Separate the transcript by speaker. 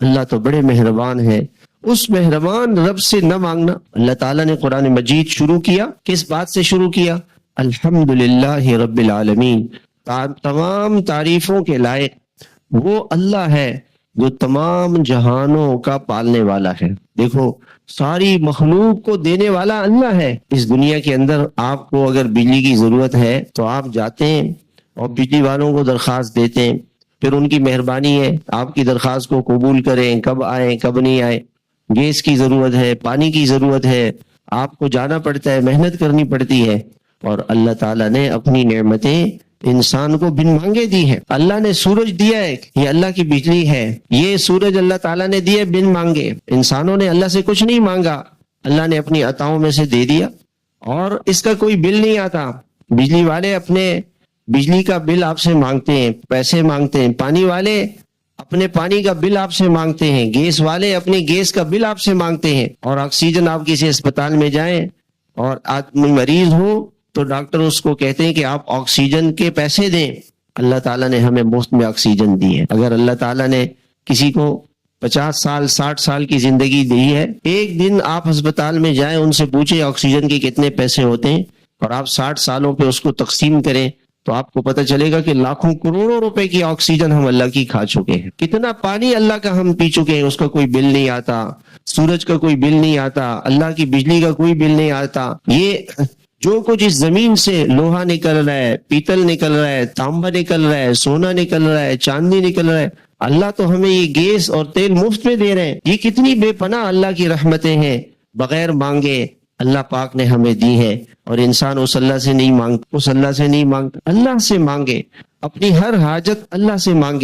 Speaker 1: اللہ تو بڑے مہربان ہے. اس مہربان رب سے نہ مانگنا. اللہ تعالیٰ نے قرآن مجید شروع کیا، کس بات سے شروع کیا؟ الحمدللہ رب العالمین. تمام تعریفوں کے لائق وہ اللہ ہے جو تمام جہانوں کا پالنے والا ہے. دیکھو، ساری مخلوق کو دینے والا اللہ ہے. اس دنیا کے اندر آپ کو اگر بجلی کی ضرورت ہے تو آپ جاتے ہیں اور بجلی والوں کو درخواست دیتے ہیں، پھر ان کی مہربانی ہے آپ کی درخواست کو قبول کریں، کب آئیں کب نہیں آئے. گیس کی ضرورت ہے، پانی کی ضرورت ہے، آپ کو جانا پڑتا ہے، محنت کرنی پڑتی ہے. اور اللہ تعالیٰ نے اپنی نعمتیں انسان کو بن مانگے دی ہے. اللہ نے سورج دیا ہے، یہ اللہ کی بجلی ہے. یہ سورج اللہ تعالیٰ نے دیا بن مانگے. انسانوں نے اللہ سے کچھ نہیں مانگا، اللہ نے اپنی عطاؤں میں سے دے دیا، اور اس کا کوئی بل نہیں آتا. بجلی والے اپنے بجلی کا بل آپ سے مانگتے ہیں، پیسے مانگتے ہیں. پانی والے اپنے پانی کا بل آپ سے مانگتے ہیں. گیس والے اپنے گیس کا بل آپ سے مانگتے ہیں. اور آکسیجن، آپ کسی اسپتال میں جائیں اور آدمی مریض ہو تو ڈاکٹر اس کو کہتے ہیں کہ آپ آکسیجن کے پیسے دیں. اللہ تعالیٰ نے ہمیں مفت میں آکسیجن دی ہے. اگر اللہ تعالیٰ نے کسی کو 50 سال 60 سال کی زندگی دی ہے، ایک دن آپ ہسپتال میں جائیں، ان سے پوچھیں آکسیجن کے کتنے پیسے ہوتے ہیں، اور آپ 60 سالوں پہ اس کو تقسیم کریں تو آپ کو پتہ چلے گا کہ لاکھوں کروڑوں روپے کی آکسیجن ہم اللہ کی کھا چکے ہیں. کتنا پانی اللہ کا ہم پی چکے ہیں، اس کا کوئی بل نہیں آتا. سورج کا کوئی بل نہیں آتا، اللہ کی بجلی کا کوئی بل نہیں آتا. یہ جو کچھ اس زمین سے لوہا نکل رہا ہے، پیتل نکل رہا ہے، تانبا نکل رہا ہے، سونا نکل رہا ہے، چاندی نکل رہا ہے، اللہ تو ہمیں یہ گیس اور تیل مفت میں دے رہے ہیں. یہ کتنی بے پناہ اللہ کی رحمتیں ہیں، بغیر مانگے اللہ پاک نے ہمیں دی ہے. اور انسان اس اللہ سے نہیں مانگتا، اللہ سے مانگے، اپنی ہر حاجت اللہ سے مانگے.